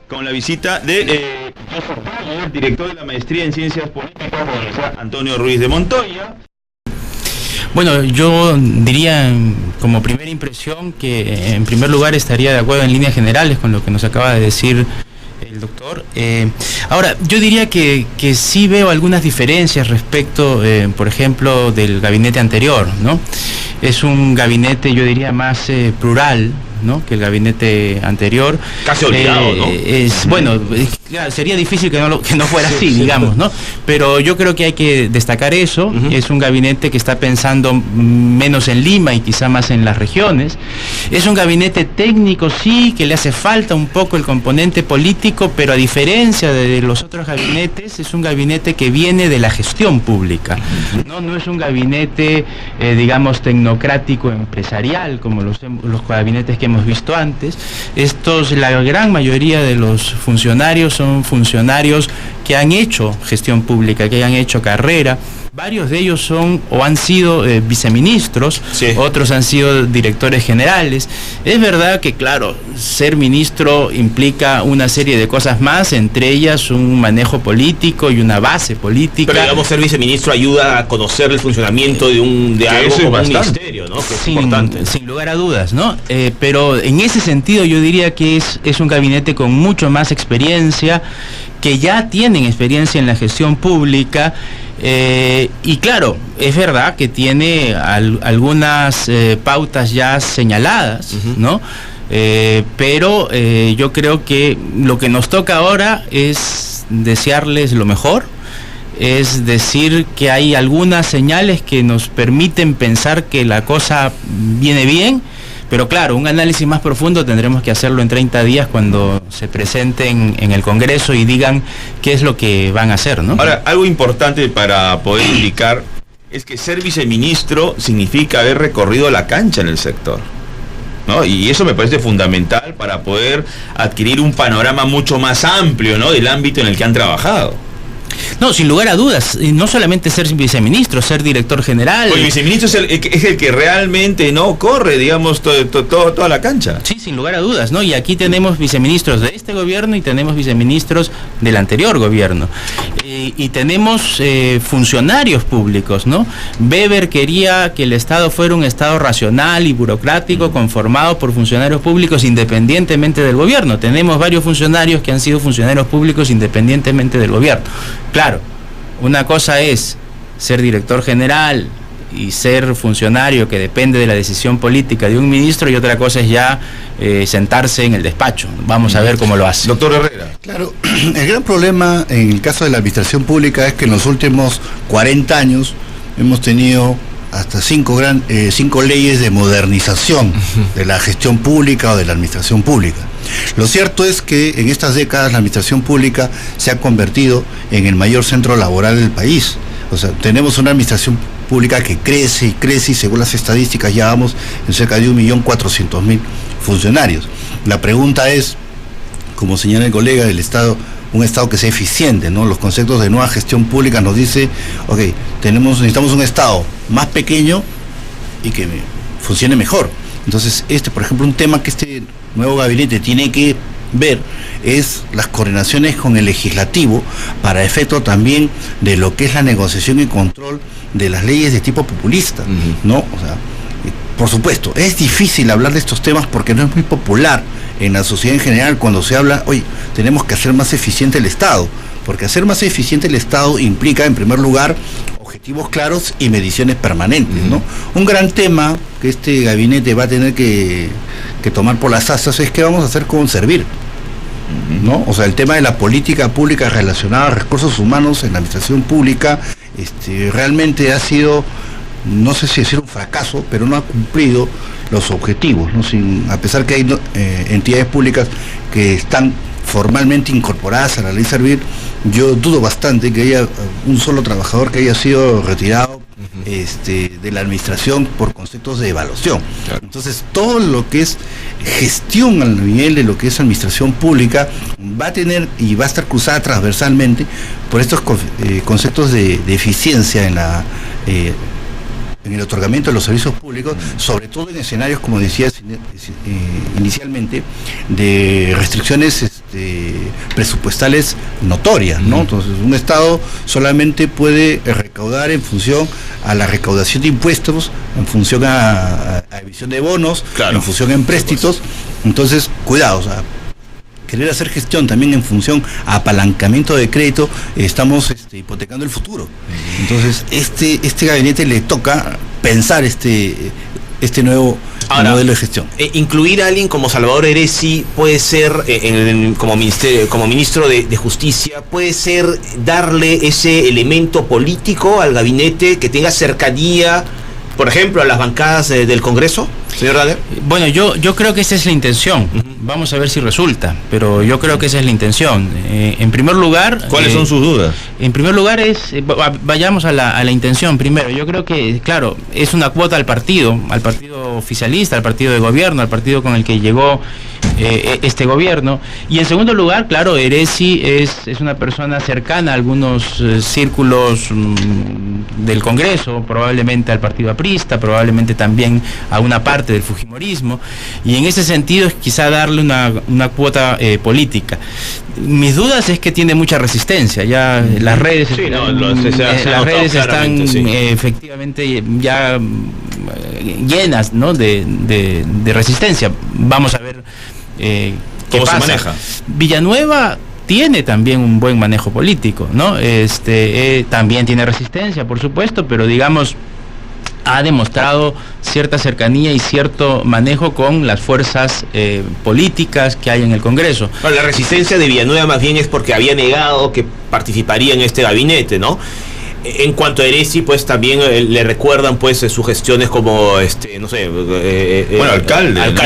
con la visita de el director de la Maestría en Ciencias Políticas de la Universidad Antonio Ruiz de Montoya. Bueno, yo diría como primera impresión que en primer lugar estaría de acuerdo en líneas generales con lo que nos acaba de decir el doctor. Ahora, yo diría que sí veo algunas diferencias respecto, por ejemplo, del gabinete anterior, ¿no? Es un gabinete, yo diría, más plural, ¿no?, que el gabinete anterior. Casi olvidado, ¿no? Bueno, claro, sería difícil que no fuera así, digamos, ¿no? Pero yo creo que hay que destacar eso. Es un gabinete que está pensando menos en Lima y quizá más en las regiones. Es un gabinete técnico, sí, que le hace falta un poco el componente político, pero a diferencia de los otros gabinetes, es un gabinete que viene de la gestión pública, ¿no? No es un gabinete, digamos, tecnocrático empresarial, como los gabinetes que hemos visto antes. La gran mayoría de los funcionarios son funcionarios que han hecho gestión pública, que han hecho carrera. Varios de ellos son o han sido viceministros, sí. Otros han sido directores generales. Es verdad que, claro, ser ministro implica una serie de cosas más, entre ellas un manejo político y una base política. Pero, digamos, ser viceministro ayuda a conocer el funcionamiento de algo como un ministerio, ¿no? Que es importante. Sin lugar a dudas, ¿no? Pero en ese sentido yo diría que es un gabinete con mucho más experiencia, que ya tienen experiencia en la gestión pública. Y claro, es verdad que tiene algunas pautas ya señaladas, ¿no? Pero yo creo que lo que nos toca ahora es desearles lo mejor, es decir que hay algunas señales que nos permiten pensar que la cosa viene bien. Pero claro, un análisis más profundo tendremos que hacerlo en 30 días cuando se presenten en el Congreso y digan qué es lo que van a hacer, ¿no? Ahora, algo importante para poder indicar es que ser viceministro significa haber recorrido la cancha en el sector, ¿no? Y eso me parece fundamental para poder adquirir un panorama mucho más amplio, ¿no?, del ámbito en el que han trabajado. No, sin lugar a dudas, no solamente ser viceministro, ser director general. Pues el viceministro es el que realmente no corre, digamos, toda la cancha. Sí, sin lugar a dudas, ¿no? Y aquí tenemos viceministros de este gobierno y tenemos viceministros del anterior gobierno. Y tenemos funcionarios públicos, ¿no? Weber quería que el Estado fuera un Estado racional y burocrático, conformado por funcionarios públicos independientemente del gobierno. Tenemos varios funcionarios que han sido funcionarios públicos independientemente del gobierno. Claro, una cosa es ser director general y ser funcionario que depende de la decisión política de un ministro, y otra cosa es ya sentarse en el despacho. Vamos a ver cómo lo hace. Doctor Herrera. Claro, el gran problema en el caso de la administración pública es que en los últimos 40 años hemos tenido hasta 5 leyes de modernización de la gestión pública o de la administración pública. Lo cierto es que en estas décadas la administración pública se ha convertido en el mayor centro laboral del país. O sea, tenemos una administración pública que crece y crece, y según las estadísticas ya vamos en cerca de 1.400.000 funcionarios. La pregunta es, como señala el colega, del Estado, un Estado que sea eficiente, ¿no? Los conceptos de nueva gestión pública nos dice, ok, necesitamos un Estado más pequeño y que funcione mejor. Entonces, por ejemplo, un tema que este nuevo gabinete tiene que ver es las coordinaciones con el legislativo para efecto también de lo que es la negociación y control de las leyes de tipo populista, ¿no? O sea, por supuesto, es difícil hablar de estos temas porque no es muy popular en la sociedad en general cuando se habla, oye, tenemos que hacer más eficiente el Estado, porque hacer más eficiente el Estado implica, en primer lugar, objetivos claros y mediciones permanentes, ¿no? Un gran tema que este gabinete va a tener que tomar por las asas es qué vamos a hacer con servir, ¿no? O sea, el tema de la política pública relacionada a recursos humanos en la administración pública realmente ha sido, no sé si decir un fracaso, pero no ha cumplido los objetivos, ¿no? A pesar que hay entidades públicas que están formalmente incorporadas a la ley Servir, yo dudo bastante que haya un solo trabajador que haya sido retirado de la administración por conceptos de evaluación. Claro. Entonces, todo lo que es gestión al nivel de lo que es administración pública va a tener y va a estar cruzada transversalmente por estos conceptos de eficiencia en el otorgamiento de los servicios públicos, sobre todo en escenarios, como decías inicialmente, de restricciones presupuestales notorias, ¿no? Entonces, un Estado solamente puede recaudar en función a la recaudación de impuestos, en función a emisión de bonos, claro, en función a empréstitos. Entonces, cuidado, o sea, querer hacer gestión también en función a apalancamiento de crédito, estamos hipotecando el futuro. Entonces, este gabinete le toca pensar este nuevo modelo de gestión. Incluir a alguien como Salvador Heresi puede ser, como ministro de Justicia, puede ser darle ese elemento político al gabinete que tenga cercanía, por ejemplo, a las bancadas del Congreso, señor Rader. Bueno, yo creo que esa es la intención. Vamos a ver si resulta, pero yo creo que esa es la intención. En primer lugar... ¿Cuáles son sus dudas? En primer lugar vayamos a la intención primero. Yo creo que, claro, es una cuota al partido oficialista, al partido de gobierno, al partido con el que llegó este gobierno. Y en segundo lugar, claro, Heresi es una persona cercana a algunos círculos del Congreso, probablemente al partido aprista, probablemente también a una parte del fujimorismo, y en ese sentido es quizá darle una cuota política. Mis dudas es que tiene mucha resistencia, ya las redes están efectivamente ya llenas, ¿no?, de resistencia. Vamos a ver qué pasa. Se maneja. Villanueva tiene también un buen manejo político, ¿no? También tiene resistencia, por supuesto, pero digamos ha demostrado cierta cercanía y cierto manejo con las fuerzas políticas que hay en el Congreso. Bueno, la resistencia de Villanueva más bien es porque había negado que participaría en este gabinete, ¿no? En cuanto a Heresi, pues también le recuerdan pues sus gestiones como alcalde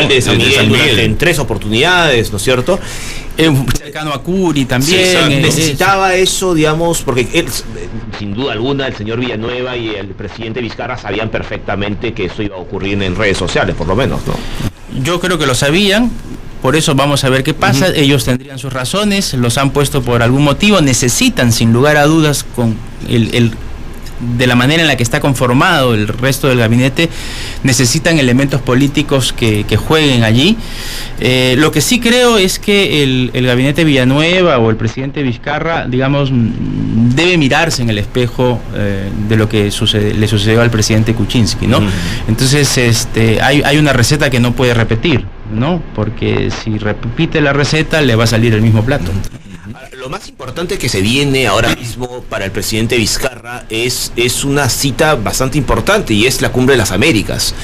de San Miguel en 3 oportunidades, ¿no es cierto? Cercano a Curi también. Sí, necesitaba eso, digamos, porque él, sin duda alguna, el señor Villanueva y el presidente Vizcarra sabían perfectamente que eso iba a ocurrir en redes sociales, por lo menos, ¿no? Yo creo que lo sabían. Por eso vamos a ver qué pasa. Ellos tendrían sus razones, los han puesto por algún motivo, necesitan sin lugar a dudas con de la manera en la que está conformado el resto del gabinete, necesitan elementos políticos que jueguen allí. Lo que sí creo es que el gabinete Villanueva o el presidente Vizcarra, digamos, debe mirarse en el espejo de lo que le sucedió al presidente Kuczynski, ¿no? Entonces, hay una receta que no puede repetir, ¿no? Porque si repite la receta le va a salir el mismo plato. Lo más importante que se viene ahora mismo para el presidente Vizcarra es una cita bastante importante, y es la Cumbre de las Américas.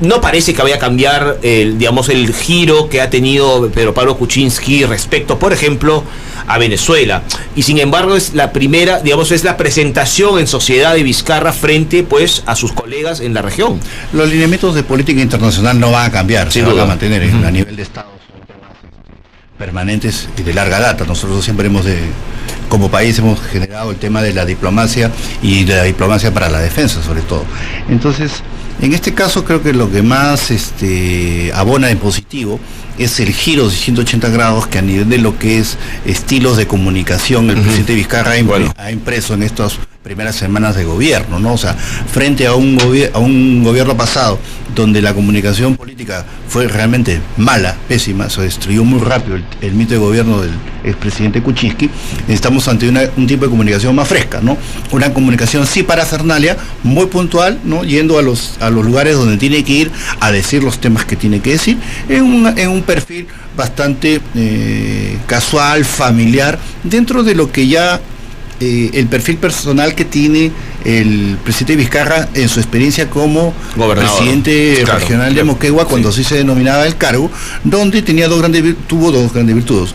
No parece que vaya a cambiar el giro que ha tenido Pedro Pablo Kuczynski respecto, por ejemplo, a Venezuela. Y sin embargo es la primera, es la presentación en sociedad de Vizcarra frente pues a sus colegas en la región. Los lineamientos de política internacional no van a cambiar, se van a mantener a nivel de Estado. Permanentes y de larga data. Nosotros siempre como país hemos generado el tema de la diplomacia, y de la diplomacia para la defensa sobre todo. Entonces, en este caso creo que lo que más abona en positivo es el giro de 180 grados que a nivel de lo que es estilos de comunicación el presidente Vizcarra ha impreso en estas primeras semanas de gobierno, ¿no? O sea, frente a un gobierno pasado donde la comunicación política fue realmente mala, pésima, se destruyó muy rápido el mito de gobierno del expresidente Kuczynski, estamos ante un tipo de comunicación más fresca, ¿no? Una comunicación sí parafernalia, muy puntual, ¿no? Yendo a los lugares donde tiene que ir a decir los temas que tiene que decir, en un perfil bastante casual, familiar, dentro de lo que ya el perfil personal que tiene el presidente Vizcarra en su experiencia como presidente regional de Moquegua, cuando así se denominaba el cargo, donde tuvo dos grandes virtudes.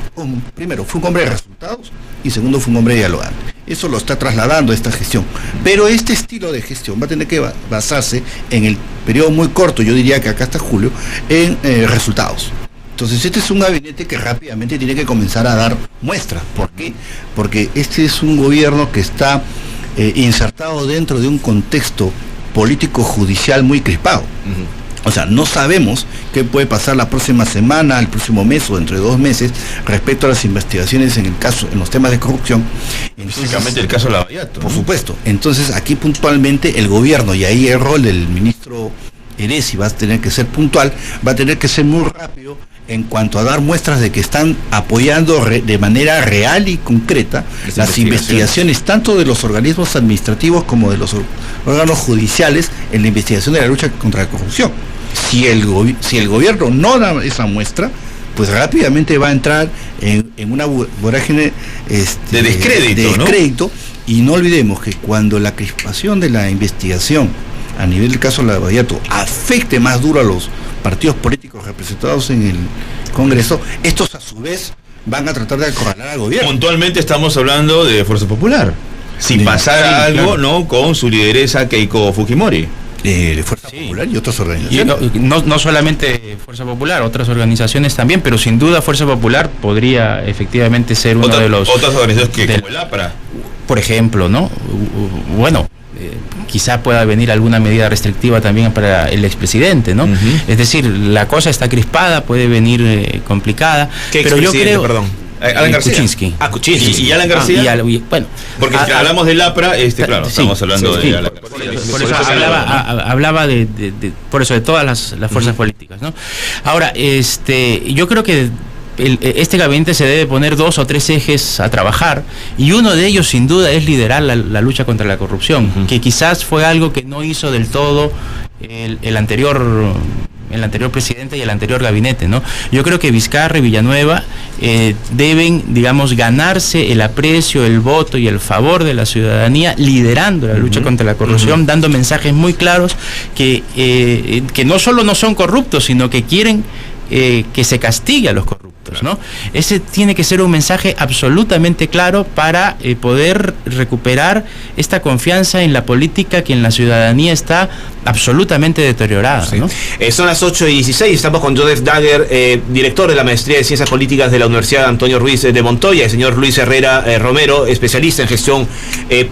Primero, fue un hombre de resultados, y segundo, fue un hombre dialogante. Eso lo está trasladando a esta gestión. Pero este estilo de gestión va a tener que basarse en el periodo muy corto, yo diría que acá hasta julio, en resultados. Entonces este es un gabinete que rápidamente tiene que comenzar a dar muestras. ¿Por qué? Porque este es un gobierno que está insertado dentro de un contexto político-judicial muy crispado. O sea, no sabemos qué puede pasar la próxima semana, el próximo mes o dentro de 2 meses respecto a las investigaciones en los temas de corrupción. Específicamente el caso de Lavallato. Por supuesto. Entonces aquí puntualmente el gobierno, y ahí el rol del ministro Heresi va a tener que ser puntual, va a tener que ser muy rápido en cuanto a dar muestras de que están apoyando de manera real y concreta las investigaciones tanto de los organismos administrativos como de los órganos judiciales en la investigación de la lucha contra la corrupción. Si el gobierno no da esa muestra, pues rápidamente va a entrar en una vorágine de descrédito, ¿no? Y no olvidemos que cuando la crispación de la investigación a nivel del caso Lavallato afecte más duro a los partidos políticos representados en el Congreso, estos a su vez van a tratar de acorralar al gobierno. Puntualmente estamos hablando de Fuerza Popular. Si pasara algo, claro, ¿no?, con su lideresa Keiko Fujimori. Fuerza Popular y otras organizaciones. Y no solamente Fuerza Popular, otras organizaciones también, pero sin duda Fuerza Popular podría efectivamente ser uno de los... Otras organizaciones como el APRA. Por ejemplo, ¿no? Bueno, quizá pueda venir alguna medida restrictiva también para el expresidente, ¿no? Es decir, la cosa está crispada, puede venir complicada, pero yo creo... Perdón. Alan García. Kuczynski. Kuczynski. ¿Y Alan García? Bueno, porque si hablamos del APRA, claro, estamos hablando de Alan García. Por eso hablaba de todas las fuerzas políticas, ¿no? Ahora, yo creo que este gabinete se debe poner 2 o 3 ejes a trabajar, y uno de ellos sin duda es liderar la lucha contra la corrupción, que quizás fue algo que no hizo del todo el anterior presidente y el anterior gabinete, ¿no? Yo creo que Vizcarra y Villanueva deben, digamos, ganarse el aprecio, el voto y el favor de la ciudadanía, liderando la lucha contra la corrupción, dando mensajes muy claros que no solo no son corruptos, sino que quieren que se castigue a los corruptos, ¿no? Ese tiene que ser un mensaje absolutamente claro para poder recuperar esta confianza en la política que en la ciudadanía está absolutamente deteriorada, ¿no? Son las 8:16, estamos con Joseph Dagger, director de la Maestría de Ciencias Políticas de la Universidad Antonio Ruiz de Montoya, el señor Luis Herrera Romero, especialista en gestión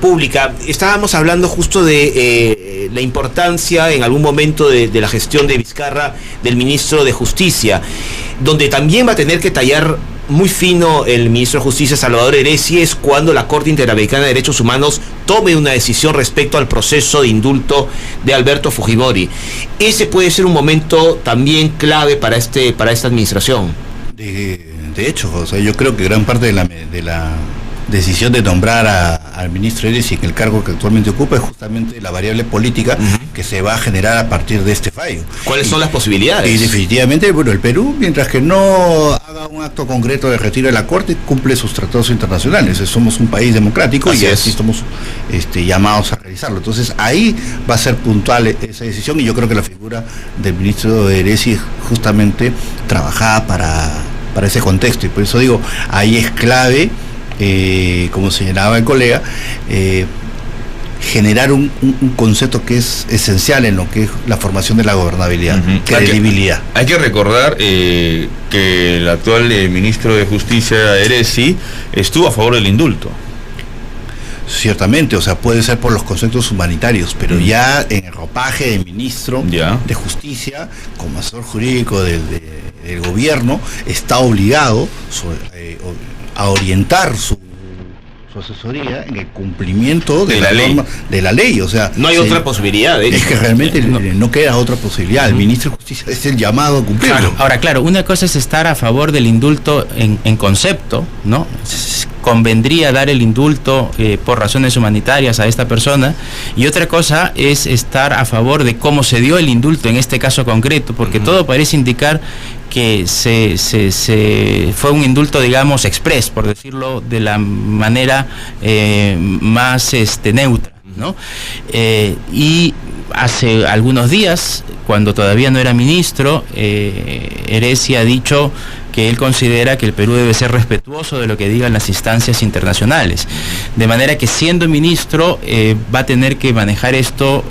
pública. Estábamos hablando justo de la importancia en algún momento de la gestión de Vizcarra, del ministro de Justicia, donde también va a tener que tallar muy fino el ministro de Justicia Salvador Heresi es cuando la Corte Interamericana de Derechos Humanos tome una decisión respecto al proceso de indulto de Alberto Fujimori. Ese puede ser un momento también clave para esta administración. De hecho, o sea, yo creo que gran parte de la decisión de nombrar al ministro Heresi en el cargo que actualmente ocupa es justamente la variable política que se va a generar a partir de este fallo. ¿Cuáles son las posibilidades? Y definitivamente, bueno, el Perú, mientras que no haga un acto concreto de retiro de la Corte, cumple sus tratados internacionales. Somos un país democrático y así estamos llamados a realizarlo. Entonces ahí va a ser puntual esa decisión, y yo creo que la figura del ministro Heresi es justamente trabajada para ese contexto, y por eso digo, ahí es clave, como señalaba el colega, generar un concepto que es esencial en lo que es la formación de la gobernabilidad, credibilidad. Hay que recordar que el actual ministro de Justicia, Heresi, estuvo a favor del indulto. Ciertamente, o sea, puede ser por los conceptos humanitarios, pero ya en el ropaje de ministro de Justicia, como asesor jurídico del gobierno, está obligado a orientar su asesoría en el cumplimiento de la norma, de la ley. O sea, no hay otra posibilidad. Es que realmente no queda otra posibilidad. El ministro de Justicia es el llamado a cumplirlo. Claro. Ahora, claro, una cosa es estar a favor del indulto en concepto, ¿no? Convendría dar el indulto por razones humanitarias a esta persona, y otra cosa es estar a favor de cómo se dio el indulto en este caso concreto, porque todo parece indicar que fue un indulto, digamos, express, por decirlo de la manera más neutra, ¿no? Y hace algunos días, cuando todavía no era ministro, Heresi ha dicho que él considera que el Perú debe ser respetuoso de lo que digan las instancias internacionales, de manera que siendo ministro va a tener que manejar esto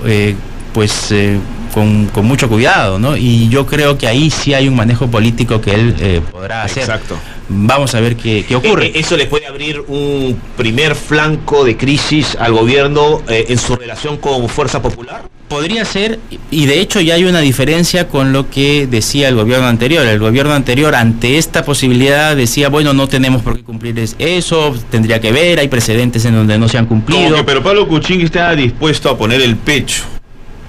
con mucho cuidado, ¿no? Y yo creo que ahí sí hay un manejo político que él podrá hacer. Exacto. Vamos a ver qué ocurre. ¿Eso le puede abrir un primer flanco de crisis al gobierno en su relación con Fuerza Popular? Podría ser, y de hecho ya hay una diferencia con lo que decía el gobierno anterior. El gobierno anterior, ante esta posibilidad, decía, bueno, no tenemos por qué cumplir eso, tendría que ver, hay precedentes en donde no se han cumplido. Pero Pablo Kuczynski está dispuesto a poner el pecho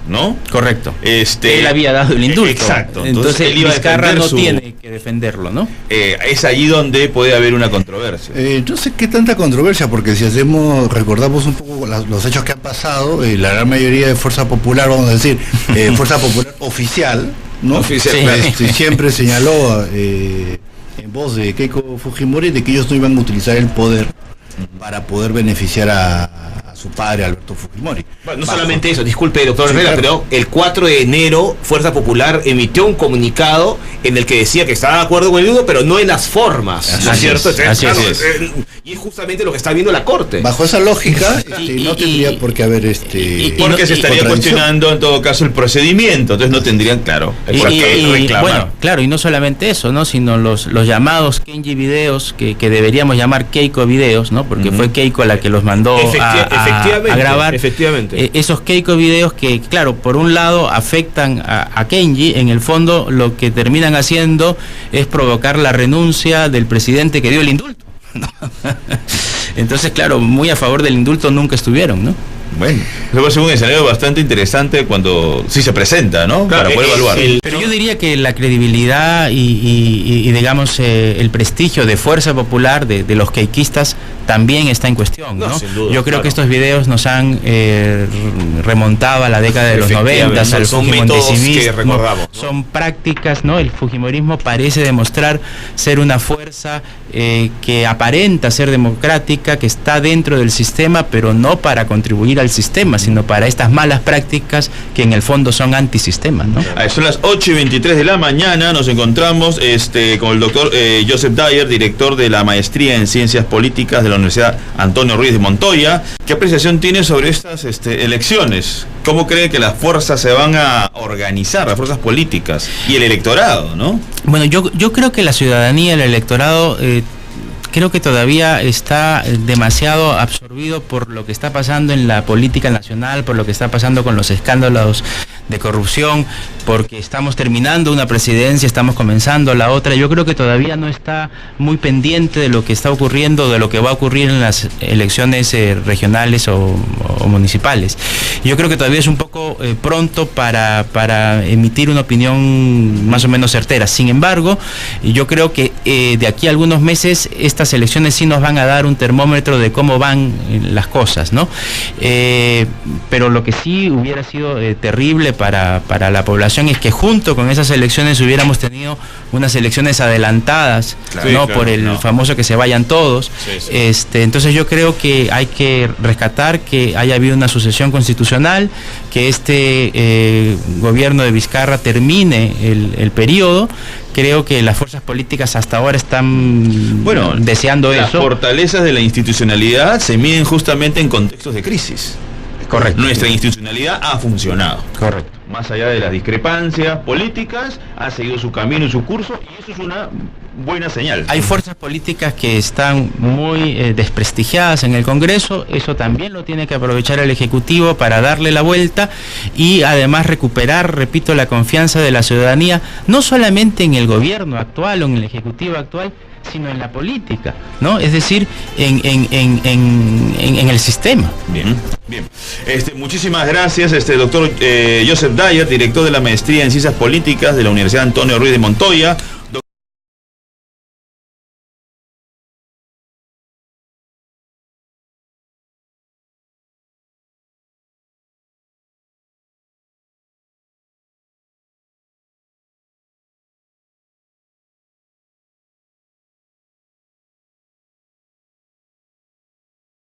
¿no? Correcto. Él había dado el indulto. Exacto. Entonces él iba a Vizcarra no defender tiene que defenderlo, ¿no? Es allí donde puede haber una controversia. No sé qué tanta controversia, porque si recordamos un poco los hechos que han pasado, la gran mayoría de Fuerza Popular, vamos a decir, Fuerza Popular oficial, ¿no? Oficial, Sí. claro. Siempre señaló en voz de Keiko Fujimori de que ellos no iban a utilizar el poder para poder beneficiar a su padre, Alberto Fujimori. Bueno, no solamente eso, disculpe, doctor Sí, Herrera, claro. pero el 4 de enero Fuerza Popular emitió un comunicado en el que decía que estaba de acuerdo con el indulto, pero no en las formas, ¿no es Así cierto? es, Entonces, así claro, es. y es justamente lo que está viendo la Corte. Bajo esa lógica, Y- no tendría por qué haber Porque se estaría contradicción. cuestionando en todo caso el procedimiento, entonces no tendrían, claro, por qué reclamar. bueno, claro, y no solamente eso, ¿no? Sino los llamados Kenji videos, que deberíamos llamar Keiko videos, ¿no? Porque fue Keiko la que los mandó a grabar. Efectivamente. Esos Keiko videos que, claro, por un lado afectan a Kenji, en el fondo lo que terminan haciendo es provocar la renuncia del presidente que dio el indulto. Entonces, claro, muy a favor del indulto nunca estuvieron, ¿no? Bueno, eso va a ser un escenario bastante interesante cuando sí se presenta, ¿no? Claro, para poder evaluar. Pero yo diría que la credibilidad y digamos, el prestigio de Fuerza Popular, de los keikistas, también está en cuestión, ¿no? No, sin duda, yo creo claro. que estos videos nos han remontado a la década de los Efectivamente, 90, al son métodos que fujimorismo. recordamos, ¿no? Son prácticas, ¿no? El fujimorismo parece demostrar ser una fuerza que aparenta ser democrática, que está dentro del sistema, pero no para contribuir al sistema, sino para estas malas prácticas que en el fondo son antisistemas, ¿no? Son las 8:23 de la mañana, nos encontramos con el doctor Joseph Dyer, director de la Maestría en Ciencias Políticas de la Universidad Antonio Ruiz de Montoya. ¿Qué apreciación tiene sobre estas elecciones? ¿Cómo cree que las fuerzas se van a organizar, las fuerzas políticas y el electorado, ¿no? Bueno, yo creo que la ciudadanía, el electorado, creo que todavía está demasiado absorbido por lo que está pasando en la política nacional, por lo que está pasando con los escándalos de corrupción, porque estamos terminando una presidencia, estamos comenzando la otra. Yo creo que todavía no está muy pendiente de lo que está ocurriendo, de lo que va a ocurrir en las elecciones regionales o municipales. Yo creo que todavía es un poco pronto para emitir una opinión más o menos certera. Sin embargo, yo creo que de aquí a algunos meses estas elecciones sí nos van a dar un termómetro de cómo van las cosas, ¿no? Pero lo que sí hubiera sido terrible para la población es que junto con esas elecciones hubiéramos tenido unas elecciones adelantadas, Claro. ¿no? Sí, Por el claro, no. famoso que se vayan todos. Sí, sí. Entonces yo creo que hay que rescatar que haya habido una sucesión constitucional, que este gobierno de Vizcarra termine el periodo. Creo que las fuerzas políticas hasta ahora están deseando las eso. fortalezas de la institucionalidad se miden justamente en contextos de crisis. Correcto. Nuestra institucionalidad ha funcionado. Correcto. Más allá de las discrepancias políticas, ha seguido su camino y su curso, y eso es una buena señal. Hay fuerzas políticas que están muy desprestigiadas en el Congreso, eso también lo tiene que aprovechar el Ejecutivo para darle la vuelta y además recuperar, repito, la confianza de la ciudadanía, no solamente en el gobierno actual o en el Ejecutivo actual, sino en la política, ¿no? Es decir, en el sistema. Bien, bien. Muchísimas gracias, doctor Joseph Dyer, director de la Maestría en Ciencias Políticas de la Universidad Antonio Ruiz de Montoya.